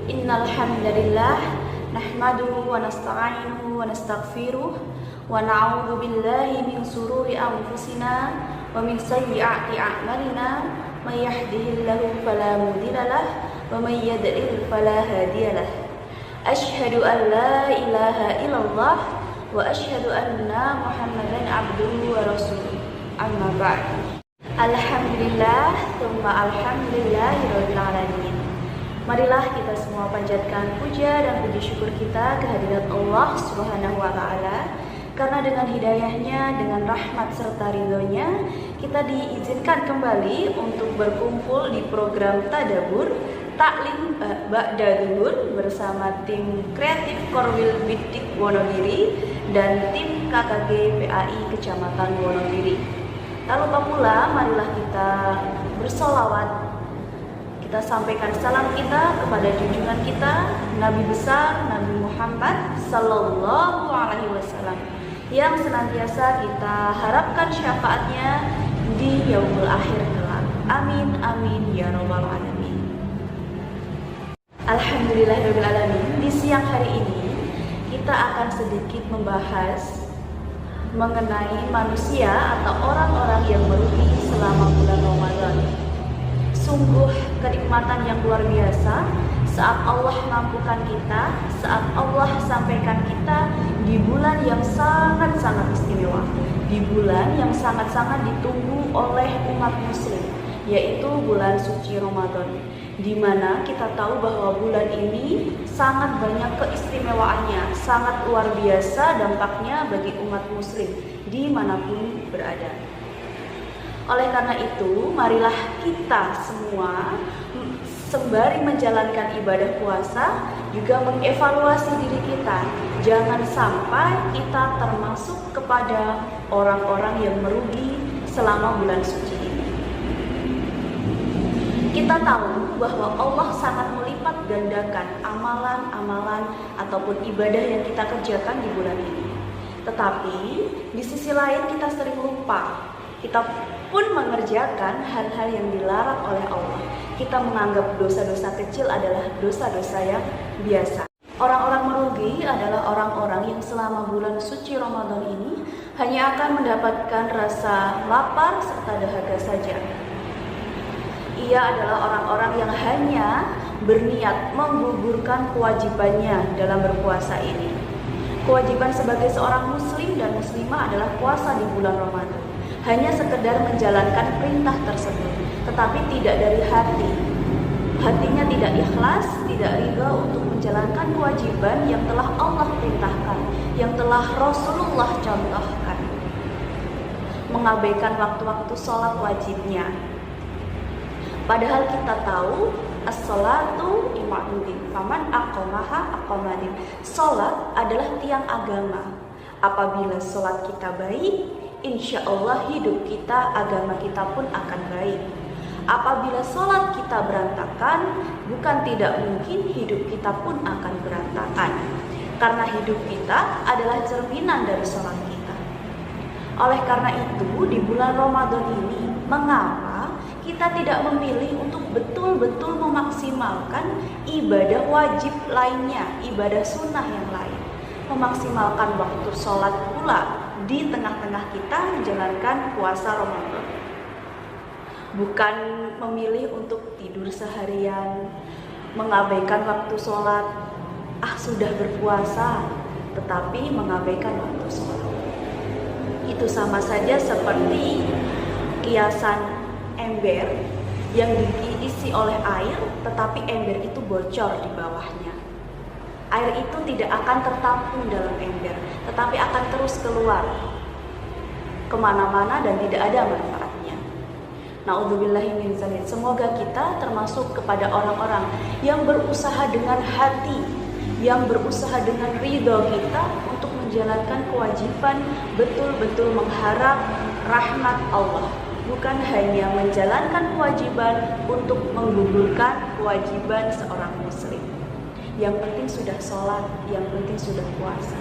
Innal hamdalillah nahmaduhu wa nasta'inuhu wa nastaghfiruh wa na'udzu billahi min shururi anfusina wa min sayyiati a'malina may yahdihillahu fala mudilla lahu wa may yudlil fala hadiya lahu. Asyhadu an la ilaha illallah wa asyhadu anna Muhammadan abduhu wa rasuluh. Amma ba'd. Alhamdulillah tsumma alhamdulillahirabbil alamin. Marilah kita semua panjatkan puja dan puji syukur kita kehadirat Allah Subhanahu wa taala, karena dengan hidayahnya, dengan rahmat serta ridhonya, kita diizinkan kembali untuk berkumpul di program Tadabbur Taklim Ba'da Zuhur bersama tim kreatif Korwil Bidik Wonogiri dan tim KKG PAI Kecamatan Wonogiri. Tak lupa pula, marilah kita bersolawat. Kita sampaikan salam kita kepada junjungan kita, Nabi besar Nabi Muhammad Sallallahu Alaihi Wasallam, yang senantiasa kita harapkan syafaatnya di yaumul akhir kelak. Amin amin ya rabbal alamin. Alhamdulillahirabbil alamin. Di siang hari ini kita akan sedikit membahas mengenai manusia atau orang-orang yang merugi selama bulan Ramadan. Sungguh kenikmatan yang luar biasa saat Allah mampukan kita, saat Allah sampaikan kita di bulan yang sangat-sangat istimewa, di bulan yang sangat-sangat ditunggu oleh umat muslim, yaitu bulan suci Ramadan, di mana kita tahu bahwa bulan ini sangat banyak keistimewaannya, sangat luar biasa dampaknya bagi umat muslim dimanapun berada. Oleh karena itu, marilah kita semua sembari menjalankan ibadah puasa juga mengevaluasi diri kita. Jangan sampai kita termasuk kepada orang-orang yang merugi selama bulan suci ini. Kita tahu bahwa Allah sangat melipat gandakan amalan-amalan ataupun ibadah yang kita kerjakan di bulan ini. Tetapi di sisi lain kita sering lupa. Kita pun mengerjakan hal-hal yang dilarang oleh Allah. Kita menganggap dosa-dosa kecil adalah dosa-dosa yang biasa. Orang-orang merugi adalah orang-orang yang selama bulan suci Ramadan ini hanya akan mendapatkan rasa lapar serta dahaga saja. Ia adalah orang-orang yang hanya berniat menggugurkan kewajibannya dalam berpuasa ini. Kewajiban sebagai seorang muslim dan muslimah adalah puasa di bulan Ramadan. Hanya sekedar menjalankan perintah tersebut, tetapi tidak dari hati. Hatinya tidak ikhlas, tidak ridha untuk menjalankan kewajiban yang telah Allah perintahkan, yang telah Rasulullah contohkan. Mengabaikan waktu-waktu sholat wajibnya. Padahal kita tahu as-sholatu imaduddin, faman aqamaha aqamadin. Sholat adalah tiang agama. Apabila sholat kita baik, insya Allah hidup kita, agama kita pun akan baik. Apabila sholat kita berantakan, bukan tidak mungkin hidup kita pun akan berantakan. Karena hidup kita adalah cerminan dari sholat kita. Oleh karena itu, di bulan Ramadan ini, mengapa kita tidak memilih untuk betul-betul memaksimalkan ibadah wajib lainnya, ibadah sunnah yang lain. Memaksimalkan waktu sholat pula di tengah-tengah kita menjalankan puasa Ramadan. Bukan memilih untuk tidur seharian, mengabaikan waktu sholat, sudah berpuasa, tetapi mengabaikan waktu sholat. Itu sama saja seperti kiasan ember yang diisi oleh air, tetapi ember itu bocor di bawahnya. Air itu tidak akan tertampung dalam ember, tetapi akan terus keluar kemana-mana dan tidak ada manfaatnya. Na'udzubillahi min dzalik. Semoga kita termasuk kepada orang-orang yang berusaha dengan hati, yang berusaha dengan ridho kita untuk menjalankan kewajiban, betul-betul mengharap rahmat Allah. Bukan hanya menjalankan kewajiban untuk menggugurkan kewajiban seorang muslim. Yang penting sudah sholat, yang penting sudah puasa.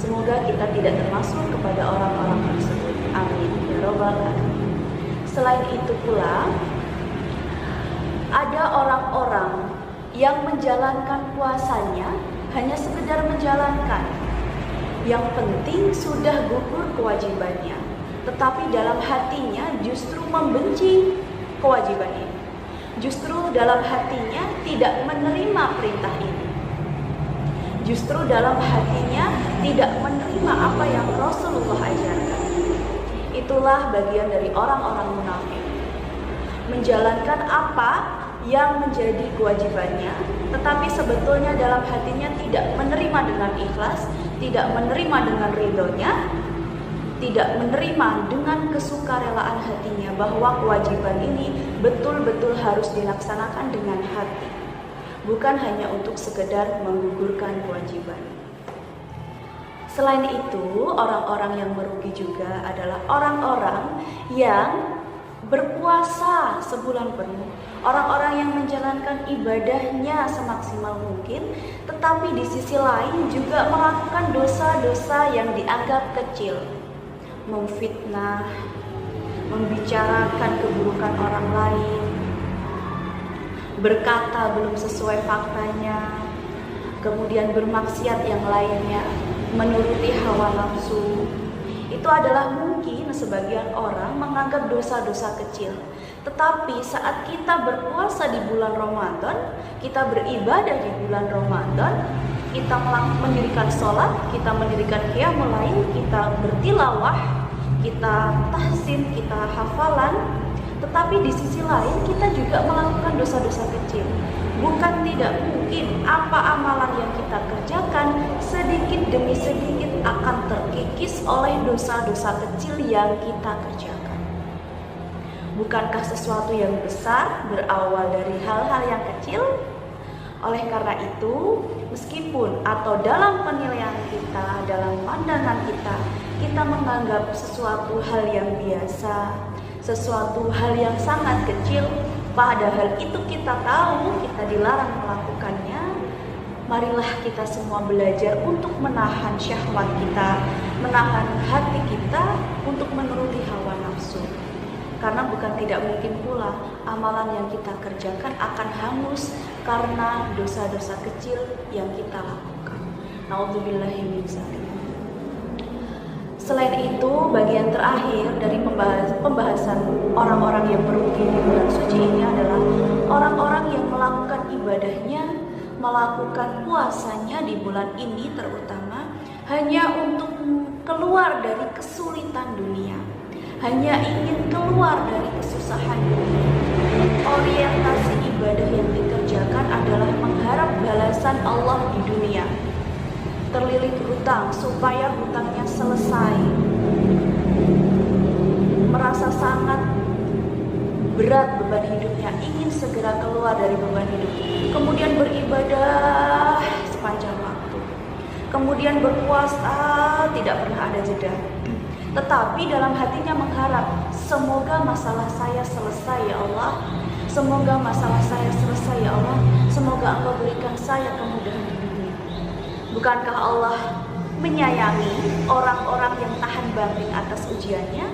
Semoga kita tidak termasuk kepada orang-orang tersebut. Amin ya rabbal alamin. Selain itu pula, ada orang-orang yang menjalankan puasanya hanya sekedar menjalankan. Yang penting sudah gugur kewajibannya, tetapi dalam hatinya justru membenci kewajiban ini. Justru dalam hatinya tidak menerima perintah ini. Justru dalam hatinya tidak menerima apa yang Rasulullah ajarkan. Itulah bagian dari orang-orang munafik. Menjalankan apa yang menjadi kewajibannya, tetapi sebetulnya dalam hatinya tidak menerima dengan ikhlas, tidak menerima dengan ridhonya, tidak menerima dengan kesukarelaan hatinya bahwa kewajiban ini betul-betul harus dilaksanakan dengan hati, bukan hanya untuk sekedar menggugurkan kewajiban. Selain itu, orang-orang yang merugi juga adalah orang-orang yang berpuasa sebulan penuh, orang-orang yang menjalankan ibadahnya semaksimal mungkin, tetapi di sisi lain juga melakukan dosa-dosa yang dianggap kecil, memfitnah, membicarakan keburukan orang lain, berkata belum sesuai faktanya, kemudian bermaksiat yang lainnya, menuruti hawa nafsu. Itu adalah mungkin sebagian orang menganggap dosa-dosa kecil. Tetapi saat kita berpuasa di bulan Ramadan, kita beribadah di bulan Ramadan, kita mendirikan sholat, kita mendirikan qiyamul lail, kita bertilawah, kita tahsin, kita hafalan. Tetapi di sisi lain kita juga melakukan dosa-dosa kecil. Bukan tidak mungkin apa amalan yang kita kerjakan sedikit demi sedikit akan terkikis oleh dosa-dosa kecil yang kita kerjakan. Bukankah sesuatu yang besar berawal dari hal-hal yang kecil? Oleh karena itu, meskipun atau dalam penilaian kita, dalam pandangan kita, kita menganggap sesuatu hal yang biasa, sesuatu hal yang sangat kecil, padahal itu kita tahu kita dilarang melakukannya. Marilah kita semua belajar untuk menahan syahwat kita, menahan hati kita untuk menuruti hawa nafsu. Karena bukan tidak mungkin pula amalan yang kita kerjakan akan hangus karena dosa-dosa kecil yang kita lakukan. Na'udzubillahi min dzalik. Selain itu, bagian terakhir dari pembahasan orang-orang yang merugi di bulan suci ini adalah orang-orang yang melakukan ibadahnya, melakukan puasanya di bulan ini terutama hanya untuk keluar dari kesulitan dunia, hanya ingin keluar dari kesusahan dunia. Orientasi ibadah yang dikerjakan adalah mengharap balasan Allah di dunia, terlilit hutang supaya hutangnya selesai, merasa sangat berat beban hidupnya, ingin segera keluar dari beban hidup, kemudian beribadah sepanjang waktu, kemudian berpuasa tidak pernah ada jeda, tetapi dalam hatinya mengharap semoga masalah saya selesai ya Allah, semoga masalah saya selesai ya Allah, semoga Engkau berikan saya kemudahan di dunia. Bukankah Allah menyayangi orang-orang yang tahan banting atas ujiannya?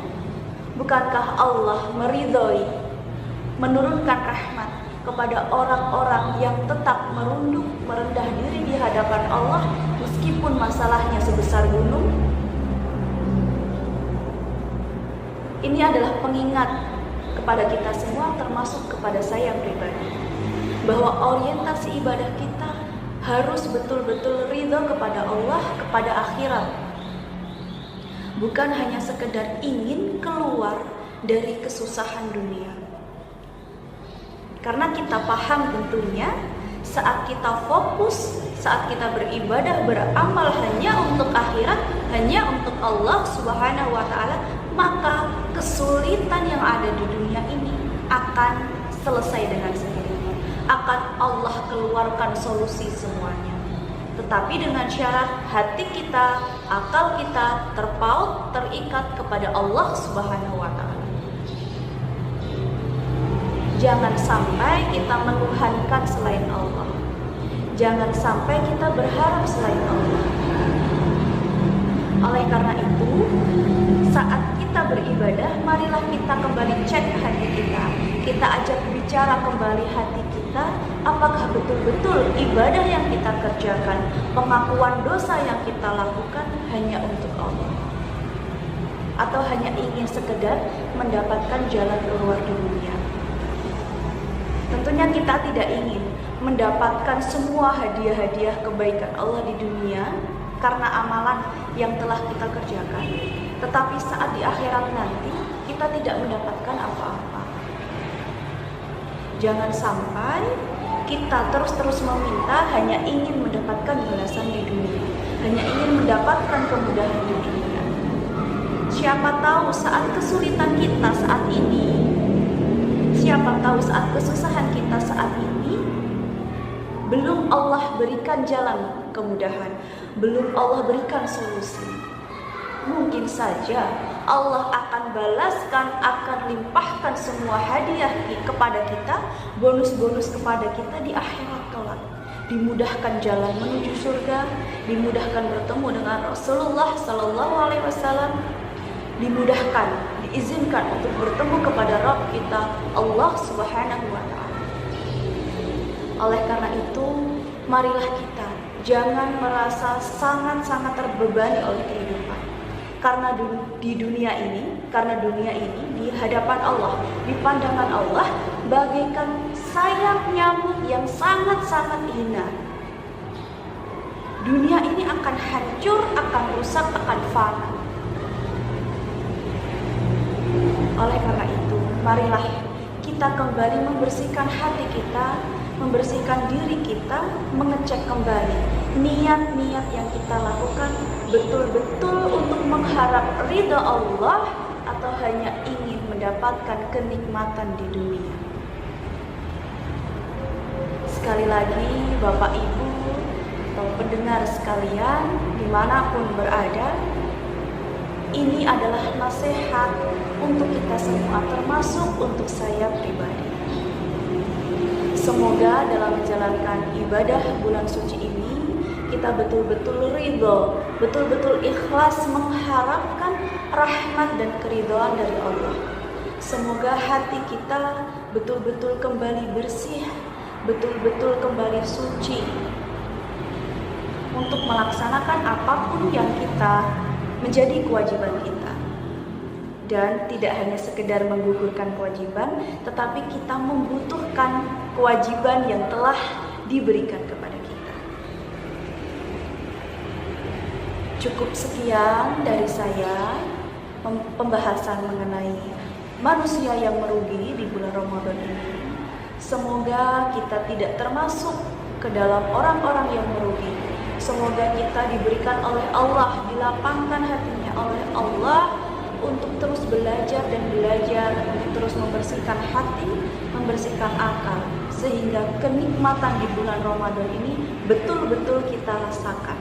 Bukankah Allah meridhoi, menurunkan rahmat kepada orang-orang yang tetap merunduk, merendah diri di hadapan Allah meskipun masalahnya sebesar gunung? Ini adalah pengingat kepada kita semua, termasuk kepada saya pribadi, bahwa orientasi ibadah kita harus betul-betul ridho kepada Allah, kepada akhirat. Bukan hanya sekedar ingin keluar dari kesusahan dunia. Karena kita paham tentunya saat kita fokus, saat kita beribadah, beramal hanya untuk akhirat, hanya untuk Allah Subhanahu wa ta'ala, maka kesulitan yang ada di dunia ini akan selesai dengan sendirinya. Akan Allah keluarkan solusi semuanya. Tetapi dengan syarat hati kita, akal kita terpaut, terikat kepada Allah Subhanahu wa ta'ala. Jangan sampai kita menuhankan selain Allah. Jangan sampai kita berharap selain Allah. Oleh karena itu, saat kita beribadah, marilah kita kembali cek hati kita. kita ajak bicara kembali hati kita, apakah betul-betul ibadah yang kita kerjakan, pengakuan dosa yang kita lakukan hanya untuk Allah, atau hanya ingin sekedar mendapatkan jalan keluar di dunia. Tentunya kita tidak ingin mendapatkan semua hadiah-hadiah kebaikan Allah di dunia karena amalan yang telah kita kerjakan, tetapi saat di akhirat nanti kita tidak mendapatkan apa-apa. Jangan sampai kita terus-terus meminta hanya ingin mendapatkan balasan di dunia, hanya ingin mendapatkan kemudahan di dunia. Siapa tahu saat kesulitan kita saat ini, siapa tahu saat kesusahan kita saat ini, belum Allah berikan jalan kemudahan, belum Allah berikan solusi. Mungkin saja Allah akan balaskan, akan limpahkan semua hadiah kepada kita, bonus-bonus kepada kita di akhirat kelak. Dimudahkan jalan menuju surga, dimudahkan bertemu dengan Rasulullah Sallallahu Alaihi Wasallam, dimudahkan, diizinkan untuk bertemu kepada Rabb kita, Allah Subhanahu Wa Taala. Oleh karena itu, marilah kita jangan merasa sangat-sangat terbebani oleh kehidupan. Karena di dunia ini, di hadapan Allah, di pandangan Allah, bagaikan sayap nyamuk yang sangat-sangat hina. Dunia ini akan hancur, akan rusak, akan fana. Oleh karena itu, marilah kita kembali membersihkan hati kita, membersihkan diri kita, mengecek kembali niat-niat yang kita lakukan betul-betul untuk mengharap ridha Allah atau hanya ingin mendapatkan kenikmatan di dunia. Sekali lagi, Bapak Ibu atau pendengar sekalian dimanapun berada, ini adalah nasihat untuk kita semua, termasuk untuk saya pribadi. Semoga dalam menjalankan ibadah bulan suci ini kita betul-betul ridho, betul-betul ikhlas mengharapkan rahmat dan keridhaan dari Allah. Semoga hati kita betul-betul kembali bersih, betul-betul kembali suci untuk melaksanakan apapun yang kita menjadi kewajiban kita. Dan tidak hanya sekedar menggugurkan kewajiban, tetapi kita membutuhkan kewajiban yang telah diberikan kepada kita. Cukup sekian dari saya pembahasan mengenai manusia yang merugi di bulan Ramadan ini. Semoga kita tidak termasuk ke dalam orang-orang yang merugi. Semoga kita diberikan oleh Allah, dilapangkan hatinya oleh Allah untuk terus belajar dan belajar, untuk terus membersihkan hati, membersihkan akal, sehingga kenikmatan di bulan Ramadan ini betul-betul kita rasakan.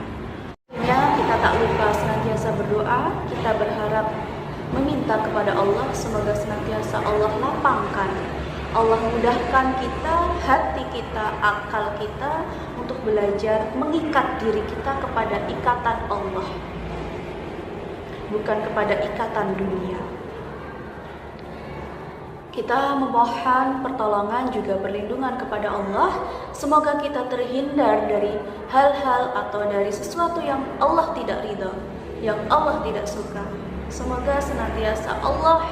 Kita tak lupa senantiasa berdoa, kita berharap meminta kepada Allah, semoga senantiasa Allah lapangkan, Allah mudahkan kita, hati kita, akal kita untuk belajar mengikat diri kita kepada ikatan Allah, bukan kepada ikatan dunia. Kita memohon pertolongan juga perlindungan kepada Allah. Semoga kita terhindar dari hal-hal atau dari sesuatu yang Allah tidak ridha, yang Allah tidak suka. Semoga senantiasa Allah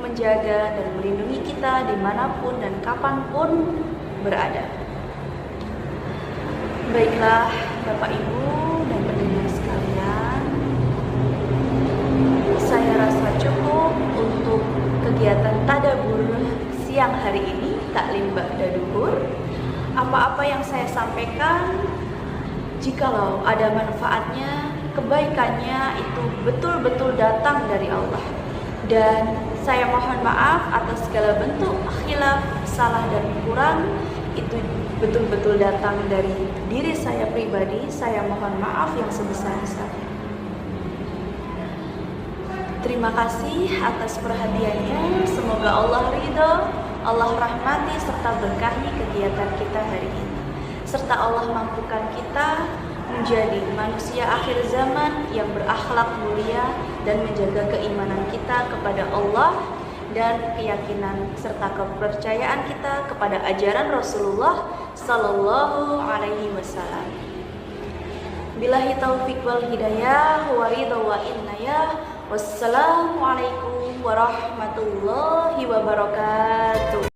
menjaga dan melindungi kita dimanapun dan kapanpun berada. Baiklah Bapak Ibu dan pendengar sekalian, saya rasa cukup untuk kegiatan tadabbur siang hari ini, taklim ba'da duhur. Apa-apa yang saya sampaikan, jikalau ada manfaatnya, kebaikannya itu betul-betul datang dari Allah. Dan saya mohon maaf atas segala bentuk khilaf, salah dan kurang, itu betul-betul datang dari diri saya pribadi. Saya mohon maaf yang sebesar-besarnya. Terima kasih atas perhatiannya. Semoga Allah ridho, Allah rahmati serta berkahi kegiatan kita hari ini, serta Allah mampukan kita menjadi manusia akhir zaman yang berakhlak mulia dan menjaga keimanan kita kepada Allah dan keyakinan serta kepercayaan kita kepada ajaran Rasulullah Sallallahu Alaihi Wasallam. Billahi taufiq wal hidayah wa ridha wa inayah. Wassalamualaikum warahmatullahi wabarakatuh.